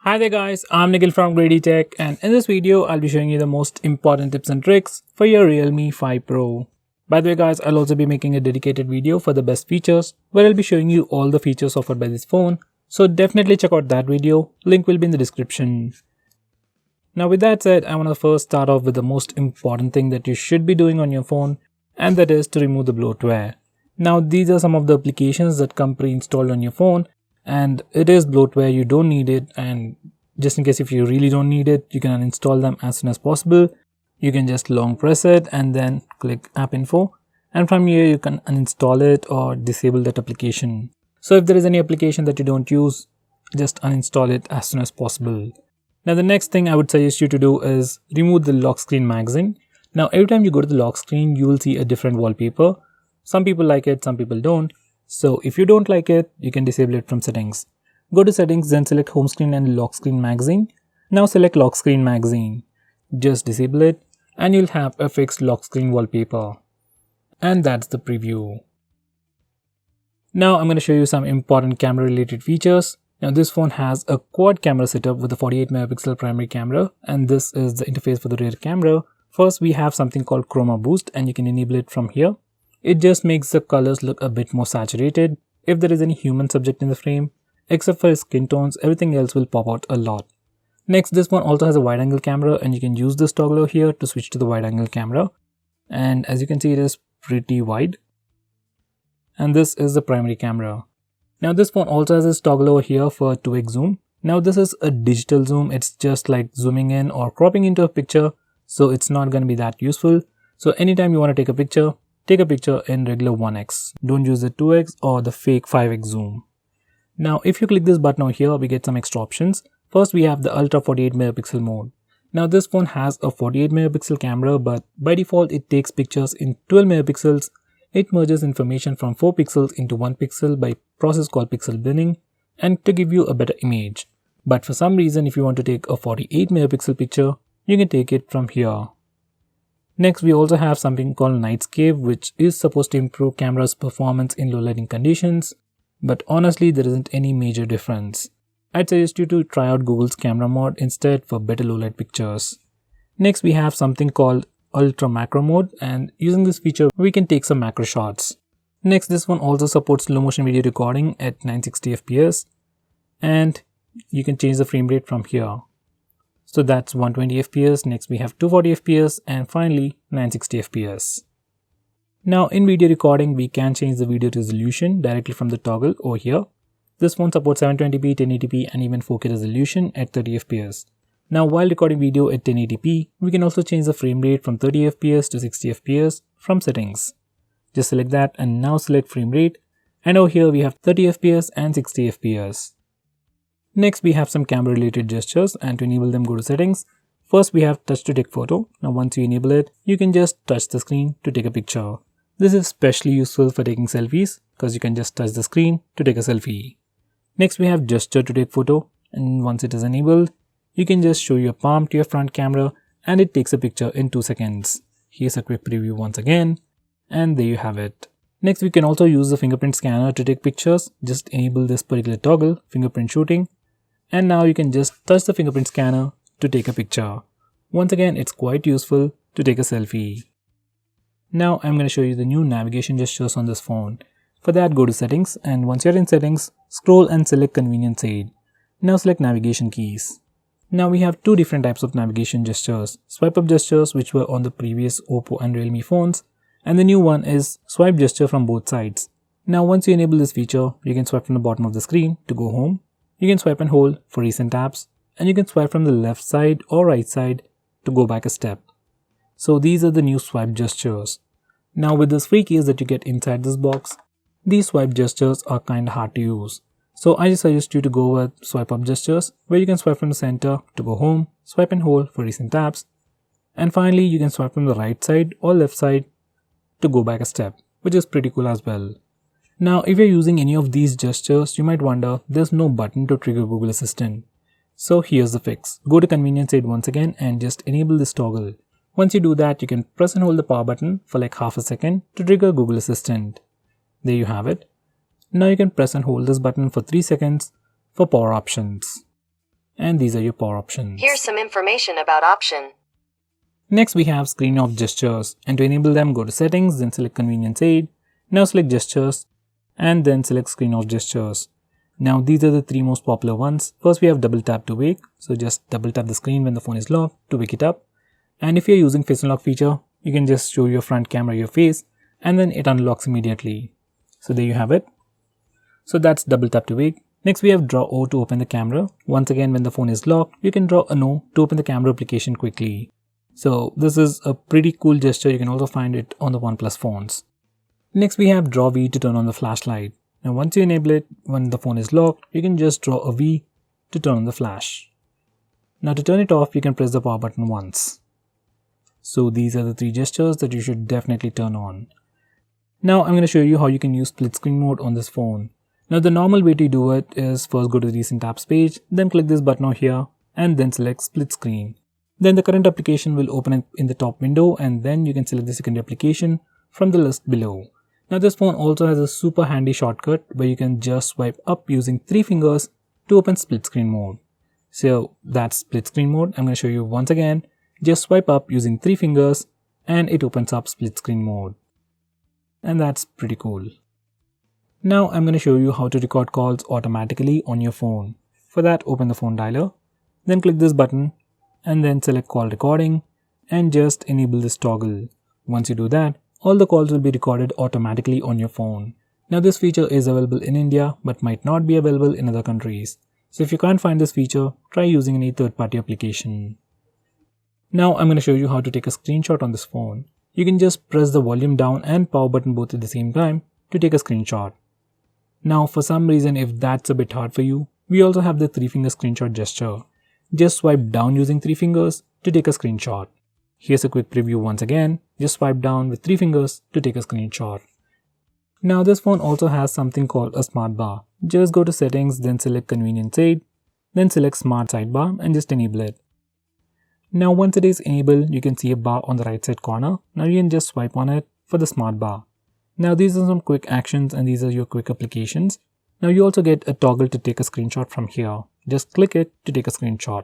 Hi there guys, I'm Nikhil from GreedyTech, and in this video I'll be showing you the most important tips and tricks for your Realme 5 Pro. By the way guys, I'll also be making a dedicated video for the best features where I'll be showing you all the features offered by this phone, so definitely check out that video, link will be in the description. Now with that said, I want to first start off with the most important thing that you should be doing on your phone, and that is to remove the bloatware. Now these are some of the applications that come pre-installed on your phone, and it is bloatware, you don't need it, and just in case if you really don't need it, you can uninstall them as soon as possible. You can just long press it and then click app info, and from here you can uninstall it or disable that application. So if there is any application that you don't use, just uninstall it as soon as possible. Now the next thing I would suggest you to do is remove the lock screen magazine. Now every time you go to the lock screen, you will see a different wallpaper. Some people like it, some people don't. So if you don't like it, you can disable it from settings. Go to settings, then select home screen and lock screen magazine. Now select lock screen magazine. Just disable it and you'll have a fixed lock screen wallpaper. And that's the preview. Now I'm going to show you some important camera related features. Now this phone has a quad camera setup with a 48 megapixel primary camera, and this is the interface for the rear camera. First we have something called chroma boost, and you can enable it from here. It just makes the colors look a bit more saturated. If there is any human subject in the frame, except for his skin tones, everything else will pop out a lot. Next, this one also has a wide angle camera, and you can use this toggle over here to switch to the wide angle camera. And as you can see, it is pretty wide. And this is the primary camera. Now this phone also has this toggle over here for 2x zoom. Now this is a digital zoom. It's just like zooming in or cropping into a picture. So it's not going to be that useful. So anytime you want to take a picture in regular 1x. Don't use the 2x or the fake 5x zoom. Now if you click this button over here, we get some extra options. First we have the ultra 48 megapixel mode. Now this phone has a 48 megapixel camera, but by default it takes pictures in 12 megapixels. It merges information from 4 pixels into 1 pixel by process called pixel binning, and to give you a better image. But for some reason, if you want to take a 48 megapixel picture, you can take it from here. Next, we also have something called Nightscape, which is supposed to improve camera's performance in low lighting conditions, but honestly there isn't any major difference. I'd suggest you to try out Google's camera mode instead for better low light pictures. Next, we have something called Ultra Macro mode, and using this feature we can take some macro shots. Next, this one also supports slow motion video recording at 960 fps, and you can change the frame rate from here. So that's 120 fps, next we have 240 fps, and finally 960 fps. Now in video recording, we can change the video resolution directly from the toggle over here. This phone supports 720p, 1080p and even 4K resolution at 30 fps. Now while recording video at 1080p, we can also change the frame rate from 30 fps to 60 fps from settings. Just select that and now select frame rate, and over here we have 30 fps and 60 fps. Next, we have some camera related gestures, and to enable them, go to settings. First, we have touch to take photo. Now once you enable it, you can just touch the screen to take a picture. This is especially useful for taking selfies because you can just touch the screen to take a selfie. Next, we have gesture to take photo, and once it is enabled, you can just show your palm to your front camera and it takes a picture in 2 seconds. Here's a quick preview once again, and there you have it. Next, we can also use the fingerprint scanner to take pictures. Just enable this particular toggle, fingerprint shooting. And now you can just touch the fingerprint scanner to take a picture. Once again, it's quite useful to take a selfie. Now I'm going to show you the new navigation gestures on this phone. For that, go to settings, and once you're in settings, scroll and select convenience aid. Now select navigation keys. Now we have 2 different types of navigation gestures. Swipe up gestures, which were on the previous Oppo and Realme phones, and the new one is swipe gesture from both sides. Now once you enable this feature, you can swipe from the bottom of the screen to go home. You can swipe and hold for recent apps, and you can swipe from the left side or right side to go back a step. So these are the new swipe gestures. Now with this free keys that you get inside this box, these swipe gestures are kinda hard to use. So I just suggest you to go with swipe up gestures, where you can swipe from the center to go home, swipe and hold for recent apps, and finally you can swipe from the right side or left side to go back a step, which is pretty cool as well. Now if you're using any of these gestures, you might wonder there's no button to trigger Google Assistant. So here's the fix. Go to convenience aid once again and just enable this toggle. Once you do that, you can press and hold the power button for like half a second to trigger Google Assistant. There you have it. Now you can press and hold this button for 3 seconds for power options. and these are your power options. Here's some information about option. Next we have screen off gestures, and to enable them go to settings, then select convenience aid. Now select gestures and then select screen off gestures. Now these are the three most popular ones. First we have double tap to wake, so just double tap the screen when the phone is locked to wake it up. And if you're using face unlock feature, you can just show your front camera your face and then it unlocks immediately. So there you have it. So that's double tap to wake. Next we have draw O to open the camera. Once again when the phone is locked, you can draw an O to open the camera application quickly. So this is a pretty cool gesture. You can also find it on the OnePlus phones. Next we have draw V to turn on the flashlight. Now once you enable it, when the phone is locked, you can just draw a V to turn on the flash. Now to turn it off, you can press the power button once. So these are the three gestures that you should definitely turn on. Now I'm going to show you how you can use split screen mode on this phone. Now the normal way to do it is first go to the recent apps page, then click this button over here and then select split screen. Then the current application will open in the top window and then you can select the secondary application from the list below. Now this phone also has a super handy shortcut where you can just swipe up using 3 fingers to open split screen mode. So that's split screen mode. I'm going to show you once again. Just swipe up using 3 fingers and it opens up split screen mode. And that's pretty cool. Now I'm going to show you how to record calls automatically on your phone. For that, open the phone dialer, then click this button and then select call recording and just enable this toggle. Once you do that, all the calls will be recorded automatically on your phone. Now this feature is available in India but might not be available in other countries. So if you can't find this feature, try using any third-party application. Now I'm going to show you how to take a screenshot on this phone. You can just press the volume down and power button both at the same time to take a screenshot. Now for some reason, if that's a bit hard for you, we also have the 3-finger screenshot gesture. Just swipe down using 3 fingers to take a screenshot. Here's a quick preview once again. Just swipe down with 3 fingers to take a screenshot. Now this phone also has something called a smart bar. Just go to settings, then select convenience aid, then select smart sidebar and just enable it. Now once it is enabled, you can see a bar on the right side corner. Now you can just swipe on it for the smart bar. Now these are some quick actions and these are your quick applications. Now you also get a toggle to take a screenshot from here. Just click it to take a screenshot.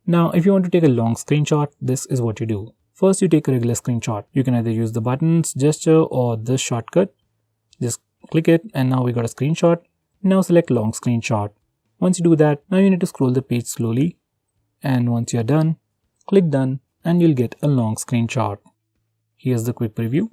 Now if you want to take a long screenshot, this is what you do. First you take a regular screenshot. You can either use the buttons, gesture or this shortcut. Just click it and now we got a screenshot. Now select long screenshot. Once you do that, now you need to scroll the page slowly. And once you're done, click done and you'll get a long screenshot. Here's the quick preview.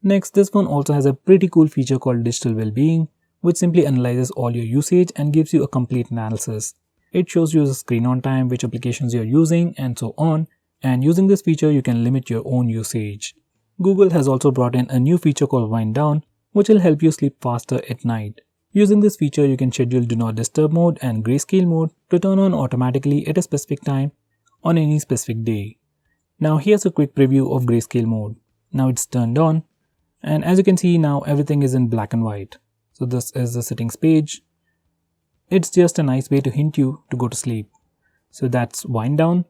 Next, this phone also has a pretty cool feature called digital wellbeing, which simply analyzes all your usage and gives you a complete analysis. It shows you the screen on time, which applications you're using and so on. And using this feature, you can limit your own usage. Google has also brought in a new feature called wind down, which will help you sleep faster at night. Using this feature, you can schedule do not disturb mode and grayscale mode to turn on automatically at a specific time on any specific day. Now here's a quick preview of grayscale mode. Now it's turned on and as you can see now everything is in black and white. So this is the settings page. It's just a nice way to hint you to go to sleep. So that's wind down.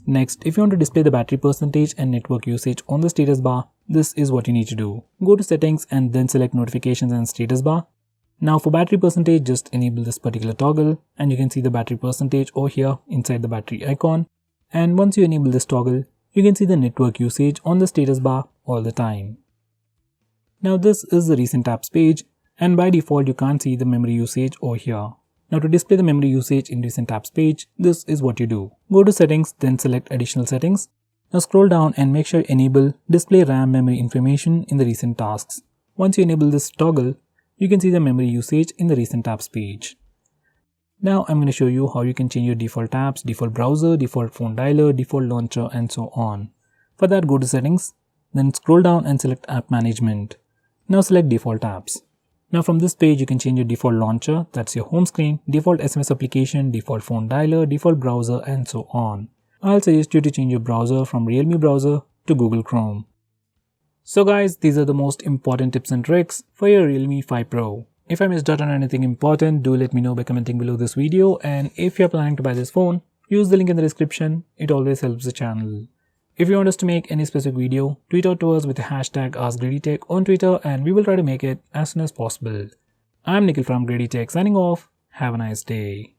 Next, if you want to display the battery percentage and network usage on the status bar, this is what you need to do. Go to settings and then select notifications and status bar. Now for battery percentage, just enable this particular toggle and you can see the battery percentage over here inside the battery icon. And once you enable this toggle, you can see the network usage on the status bar all the time. Now this is the recent apps page and by default you can't see the memory usage over here. Now to display the memory usage in recent apps page, this is what you do. Go to settings, then select additional settings. Now scroll down and make sure you enable display RAM memory information in the recent tasks. Once you enable this toggle, you can see the memory usage in the recent apps page. Now I'm going to show you how you can change your default apps, default browser, default phone dialer, default launcher and so on. For that, go to settings, then scroll down and select app management. Now select default apps. Now from this page you can change your default launcher, that's your home screen, default SMS application, default phone dialer, default browser and so on. I'll suggest you to change your browser from Realme browser to Google Chrome. So guys, these are the most important tips and tricks for your Realme 5 Pro. If I missed out on anything important, do let me know by commenting below this video, and if you're planning to buy this phone, use the link in the description, it always helps the channel. If you want us to make any specific video, tweet out to us with the hashtag AskGreedyTech on Twitter and we will try to make it as soon as possible. I'm Nikhil from GreedyTech signing off, have a nice day.